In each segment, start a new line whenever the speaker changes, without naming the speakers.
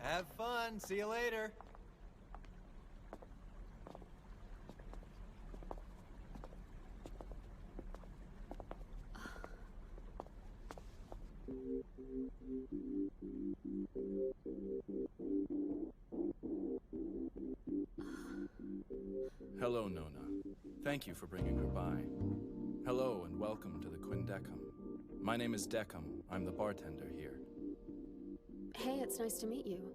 Have fun. See you later.
Hello, Nona. Thank you for bringing her by. Hello and welcome to the Quindecum. My name is Decum. I'm the bartender here.
Hey, it's nice to meet you.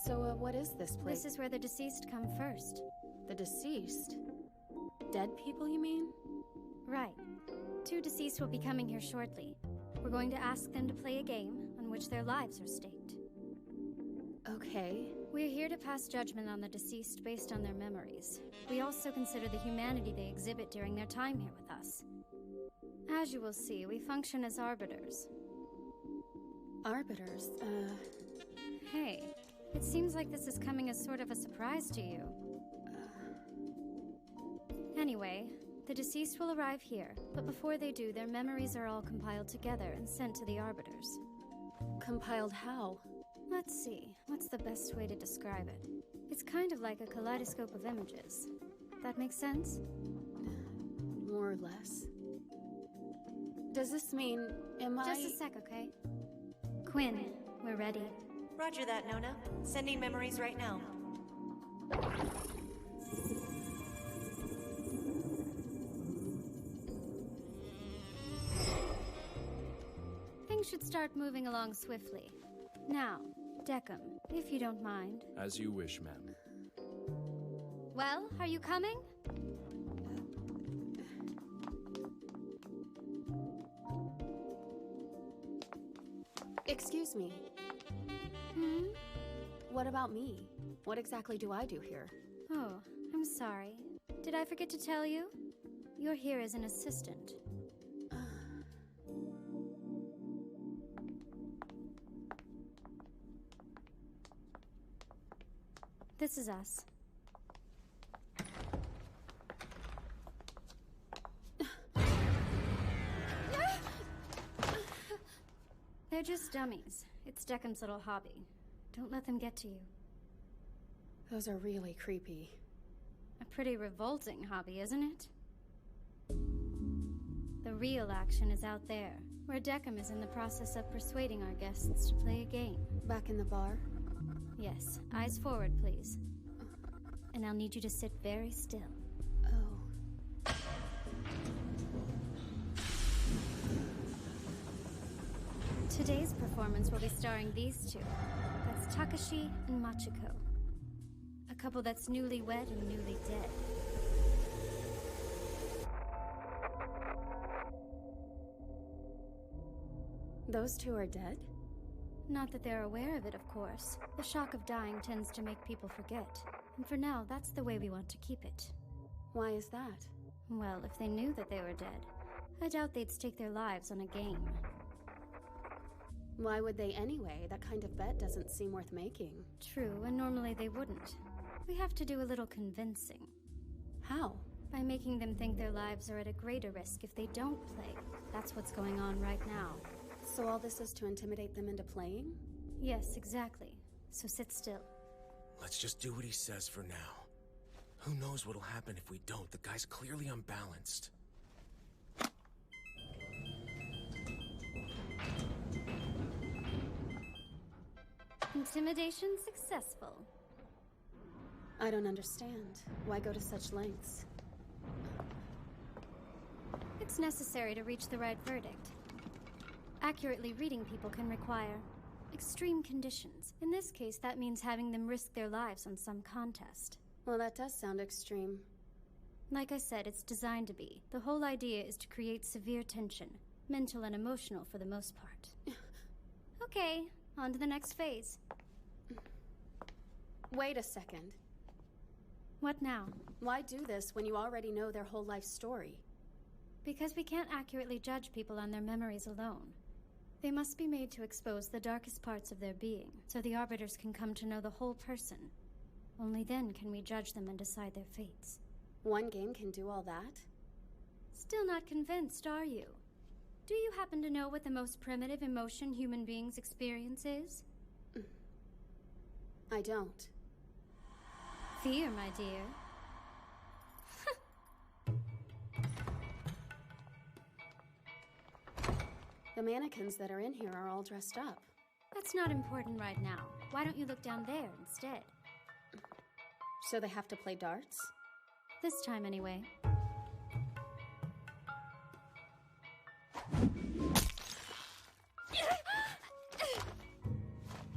So, what is this place?
This is where the deceased come first.
The deceased? Dead people, you mean?
Right. 2 deceased will be coming here shortly. We're going to ask them to play a game on which their lives are staked.
Okay.
We're here to pass judgment on the deceased based on their memories. We also consider the humanity they exhibit during their time here with us. As you will see, we function as arbiters.
Arbiters?
Hey, it seems like this is coming as sort of a surprise to you. Anyway, the deceased will arrive here, but before they do, their memories are all compiled together and sent to the arbiters.
Compiled how?
Let's see, what's the best way to describe it? It's kind of like a kaleidoscope of images. That makes sense?
More or less. Does this mean,
Just a sec, okay? Quinn, we're ready.
Roger that, Nona. Sending memories right now.
Things should start moving along swiftly. Now, Decum, if you don't mind.
As you wish, ma'am.
Well, are you coming?
Excuse me. What about me? What exactly do I do here?
Oh, I'm sorry. Did I forget to tell you? You're here as an assistant. This is us. They're just dummies. It's Decum's little hobby. Don't let them get to you.
Those are really creepy.
A pretty revolting hobby, isn't it? The real action is out there, where Decum is in the process of persuading our guests to play a game.
Back in the bar?
Yes. Eyes forward, please. And I'll need you to sit very still.
Oh.
Today's performance will be starring these 2. That's Takashi and Machiko. A couple that's newly wed and newly dead.
Those 2 are dead?
Not that they're aware of it, of course. The shock of dying tends to make people forget. And for now, that's the way we want to keep it.
Why is that?
Well, if they knew that they were dead, I doubt they'd stake their lives on a game.
Why would they anyway? That kind of bet doesn't seem worth making.
True, and normally they wouldn't. We have to do a little convincing.
How?
By making them think their lives are at a greater risk if they don't play. That's what's going on right now.
So all this is to intimidate them into playing?
Yes, exactly. So sit still.
Let's just do what he says for now. Who knows what'll happen if we don't? The guy's clearly unbalanced.
Intimidation successful.
I don't understand. Why go to such lengths?
It's necessary to reach the right verdict. Accurately reading people can require extreme conditions. In this case, that means having them risk their lives on some contest.
Well, that does sound extreme.
Like I said, it's designed to be. The whole idea is to create severe tension, mental and emotional for the most part. Okay, on to the next phase.
Wait a second.
What now?
Why do this when you already know their whole life story?
Because we can't accurately judge people on their memories alone. They must be made to expose the darkest parts of their being, so the arbiters can come to know the whole person. Only then can we judge them and decide their fates.
One game can do all that?
Still not convinced, are you? Do you happen to know what the most primitive emotion human beings experience is?
I don't.
Fear, my dear.
The mannequins that are in here are all dressed up.
That's not important right now. Why don't you look down there instead?
So they have to play darts?
This time, anyway.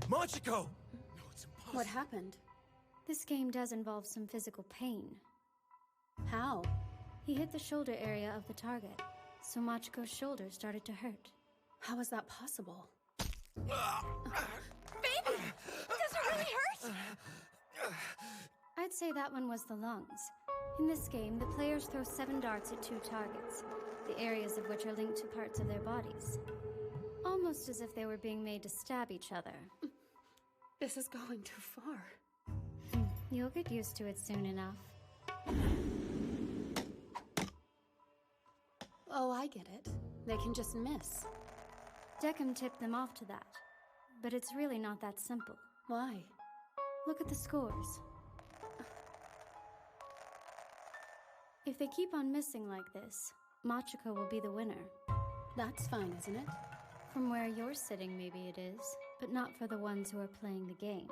Machiko! No, it's impossible.
What happened?
This game does involve some physical pain.
How?
He hit the shoulder area of the target, so Machiko's shoulder started to hurt.
How is that possible?
Baby! Does it really hurt?
I'd say that one was the lungs. In this game, the players throw 7 darts at 2 targets, the areas of which are linked to parts of their bodies. Almost as if they were being made to stab each other.
This is going too far.
You'll get used to it soon enough.
Oh, I get it. They can just miss.
Deckham tipped them off to that. But it's really not that simple.
Why?
Look at the scores. If they keep on missing like this, Machiko will be the winner.
That's fine, isn't it?
From where you're sitting, maybe it is, but not for the ones who are playing the game.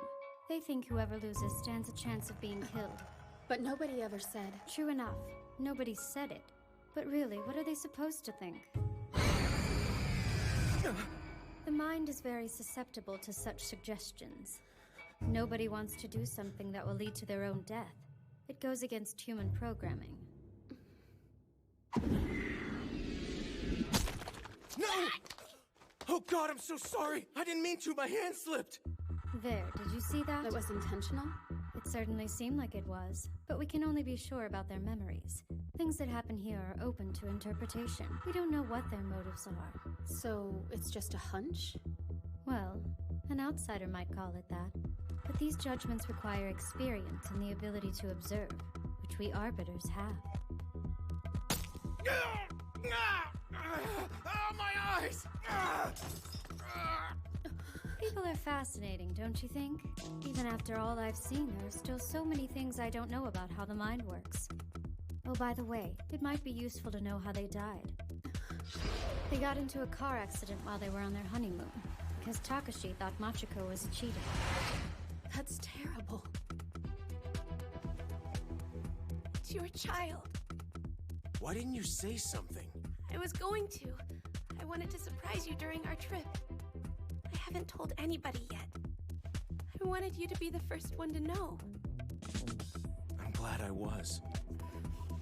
They think whoever loses stands a chance of being killed.
But nobody ever said...
True enough, nobody said it. But really, what are they supposed to think? The mind is very susceptible to such suggestions. Nobody wants to do something that will lead to their own death. It goes against human programming.
No! Oh God, I'm so sorry! I didn't mean to, my hand slipped!
There, did you see that?
It was intentional?
It certainly seemed like it was, but we can only be sure about their memories. Things that happen here are open to interpretation. We don't know what their motives are.
So, it's just a hunch?
Well, an outsider might call it that. But these judgments require experience and the ability to observe, which we arbiters have.
Oh, my eyes!
People are fascinating, don't you think? Even after all I've seen, there are still so many things I don't know about how the mind works. Oh, by the way, it might be useful to know how they died. They got into a car accident while they were on their honeymoon, because Takashi thought Machiko was a cheater.
That's terrible.
It's your child.
Why didn't you say something?
I was going to. I wanted to surprise you during our trip. I haven't told anybody yet. I wanted you to be the first one to know.
I'm glad I was.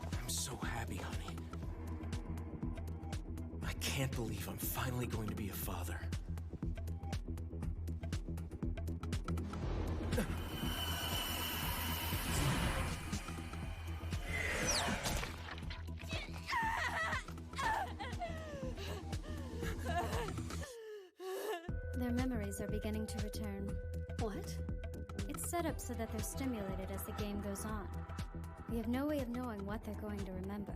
I'm so happy, honey. I can't believe I'm finally going to be a father.
Their memories are beginning to return.
What?
It's set up so that they're stimulated as the game goes on. We have no way of knowing what they're going to remember,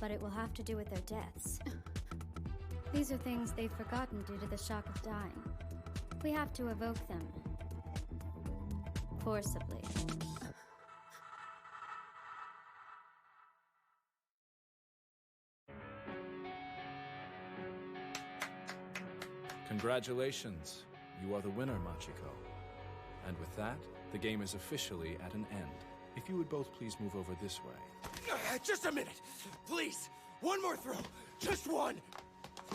but it will have to do with their deaths. These are things they've forgotten due to the shock of dying. We have to evoke them. Forcibly.
Congratulations. You are the winner, Machiko. And with that, the game is officially at an end. If you would both please move over this way.
Just a minute! Please! One more throw! Just one!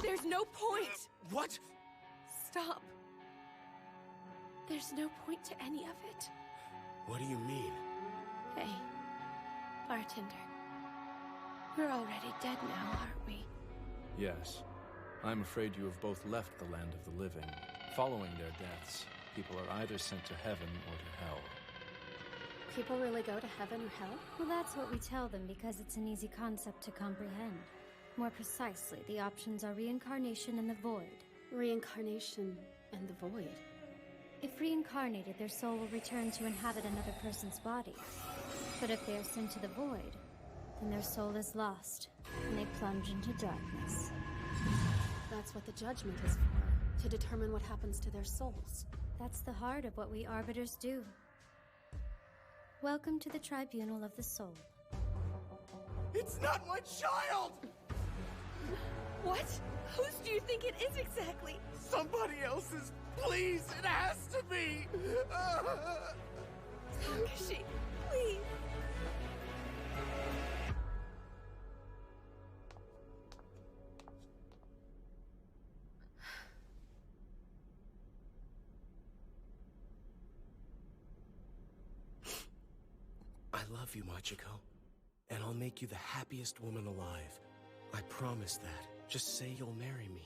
There's no point!
What?
Stop. There's no point to any of it.
What do you mean?
Hey, bartender. We're already dead now, aren't we?
Yes. I'm afraid you have both left the land of the living. Following their deaths, people are either sent to heaven or to hell.
People really go to heaven or hell?
Well, that's what we tell them because it's an easy concept to comprehend. More precisely, the options are reincarnation and the void.
Reincarnation and the void.
If reincarnated, their soul will return to inhabit another person's body. But if they are sent to the void, then their soul is lost, and they plunge into darkness.
That's what the judgment is for, to determine what happens to their souls.
That's the heart of what we arbiters do. Welcome to the Tribunal of the Soul.
It's not my child!
What? Whose do you think it is exactly?
Somebody else's! Please, it has to be!
Takashi, please.
I love you, Machiko. And I'll make you the happiest woman alive. I promise that. Just say you'll marry me.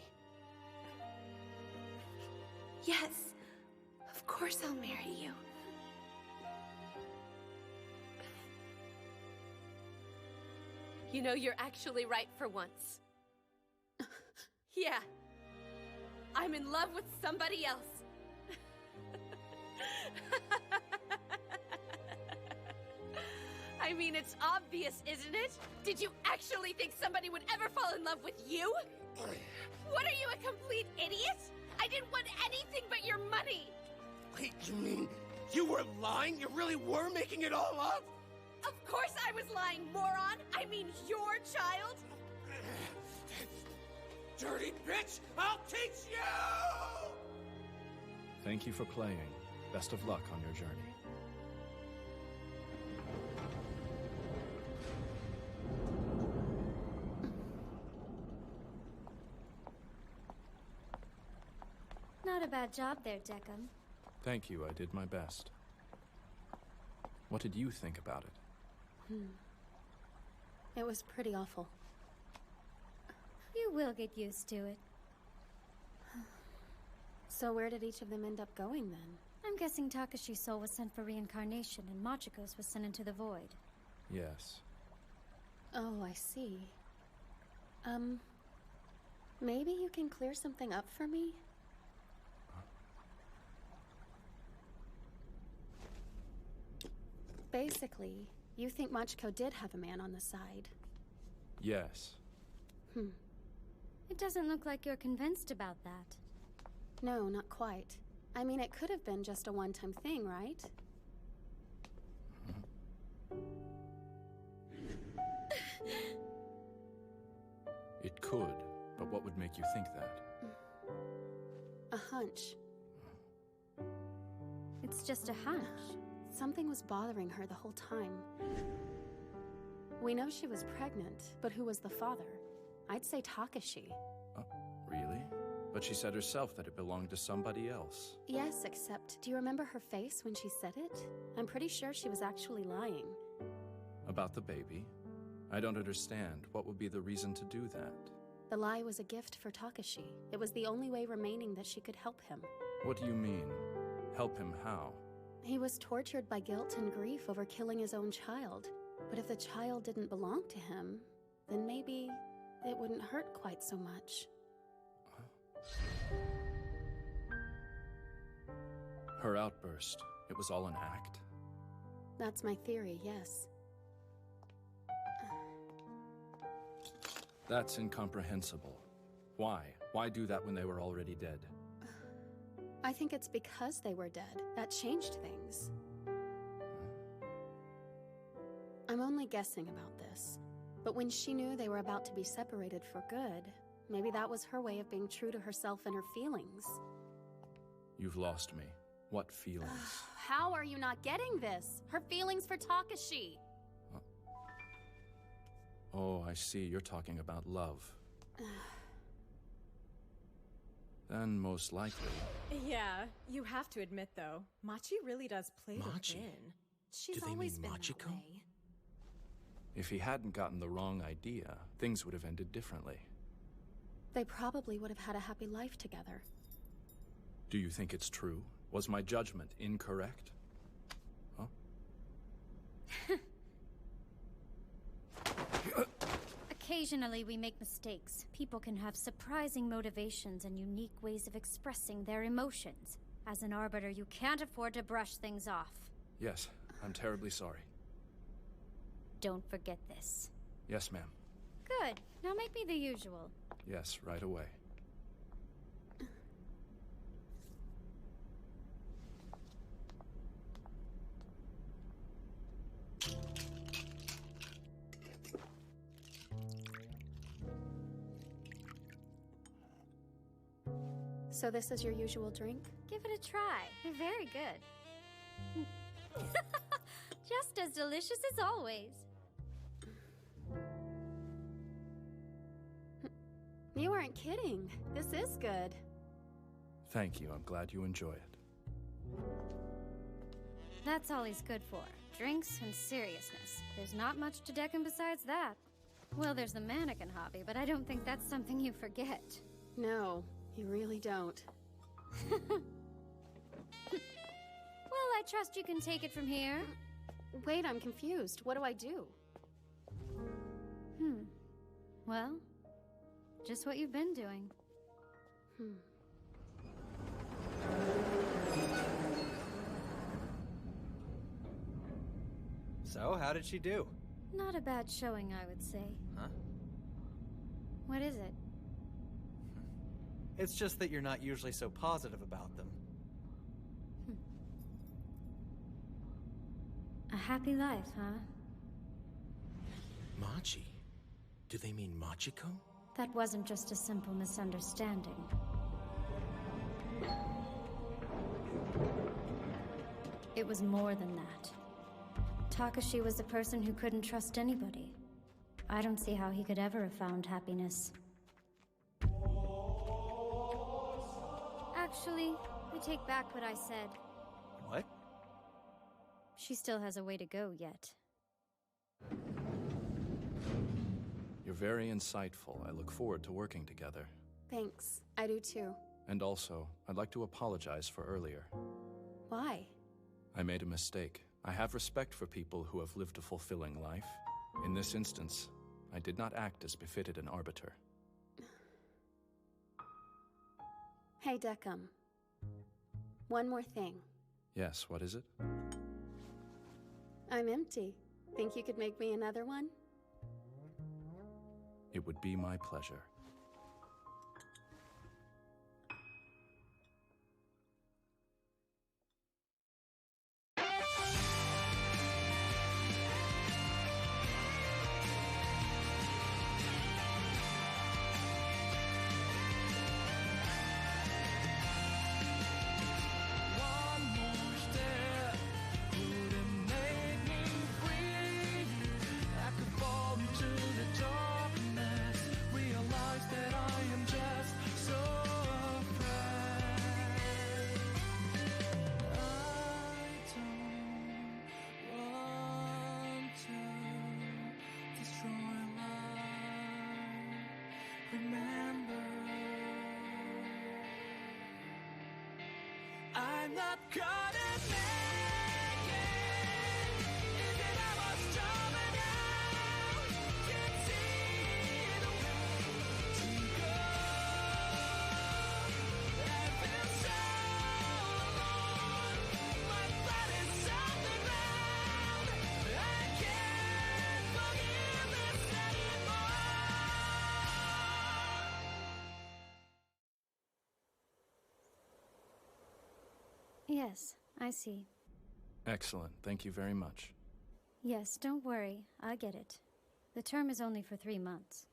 Yes, of course I'll marry you. You know, you're actually right for once. Yeah. I'm in love with somebody else. I mean, it's obvious, isn't it? Did you actually think somebody would ever fall in love with you? What, are you a complete idiot? I didn't want anything but your money!
Wait, you mean you were lying? You really were making it all up?
Of course I was lying, moron! I mean, your child?
Dirty bitch! I'll teach you!
Thank you for playing. Best of luck on your journey.
Not a bad job there, Deckham.
Thank you, I did my best. What did you think about it?
It was pretty awful.
You will get used to it.
So where did each of them end up going then?
I'm guessing Takashi's soul was sent for reincarnation and Machiko's was sent into the void.
Yes.
Oh, I see. Maybe you can clear something up for me? Basically, you think Machiko did have a man on the side.
Yes.
It doesn't look like you're convinced about that.
No, not quite. I mean, it could have been just a one-time thing, right?
It could, but what would make you think that?
A hunch.
It's just a hunch.
Something was bothering her the whole time. We know she was pregnant, but who was the father? I'd say Takashi.
Really? But she said herself that it belonged to somebody else.
Yes, except, do you remember her face when she said it? I'm pretty sure she was actually lying.
About the baby? I don't understand. What would be the reason to do that?
The lie was a gift for Takashi. It was the only way remaining that she could help him.
What do you mean? Help him how?
He was tortured by guilt and grief over killing his own child. But if the child didn't belong to him, then maybe it wouldn't hurt quite so much.
Her outburst, it was all an act?
That's my theory, yes.
That's incomprehensible. Why? Why do that when they were already dead?
I think it's because they were dead. That changed things. I'm only guessing about this. But when she knew they were about to be separated for good, maybe that was her way of being true to herself and her feelings.
You've lost me. What feelings?
How are you not getting this? Her feelings for Takashi.
Oh, I see. You're talking about love. Then most likely...
Yeah, you have to admit though, Machi really does play the
Machi?
thin.
She's
Do they
always
mean
been
Machiko?
that way.
If he hadn't gotten the wrong idea, things would have ended differently.
They probably would have had a happy life together.
Do you think it's true? Was my judgment incorrect? Huh?
Occasionally we make mistakes. People can have surprising motivations and unique ways of expressing their emotions. As an Arbiter, you can't afford to brush things off.
Yes, I'm terribly sorry.
Don't forget this.
Yes, ma'am.
Good. Now make me the usual.
Yes, right away.
So this is your usual drink?
Give it a try. They're very good. Just as delicious as always.
You aren't kidding. This is good.
Thank you. I'm glad you enjoy it.
That's all he's good for. Drinks and seriousness. There's not much to Deccan besides that. Well, there's the mannequin hobby, but I don't think that's something you forget.
No, you really don't.
Well, I trust you can take it from here.
Wait, I'm confused. What do I do?
Well, just what you've been doing.
So, how did she do?
Not a bad showing, I would say.
Huh?
What is it?
It's just that you're not usually so positive about them.
A happy life, huh?
Machi? Do they mean Machiko?
That wasn't just a simple misunderstanding. It was more than that. Takashi was a person who couldn't trust anybody. I don't see how he could ever have found happiness. Actually, I take back what I said.
What?
She still has a way to go yet.
You're very insightful. I look forward to working together.
Thanks. I do too.
And also, I'd like to apologize for earlier.
Why?
I made a mistake. I have respect for people who have lived a fulfilling life. In this instance, I did not act as befitted an arbiter.
Hey, Deccan. One more thing.
Yes, what is it?
I'm empty. Think you could make me another one?
It would be my pleasure.
I'm not gonna make it, even I was strong enough to see the way to go. I feel so alone, my body's on the ground. I can't forgive this anymore.
Yes, I see.
Excellent. Thank you very much.
Yes, don't worry. I get it. The term is only for 3 months.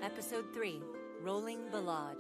Episode 3, Rolling Ballade.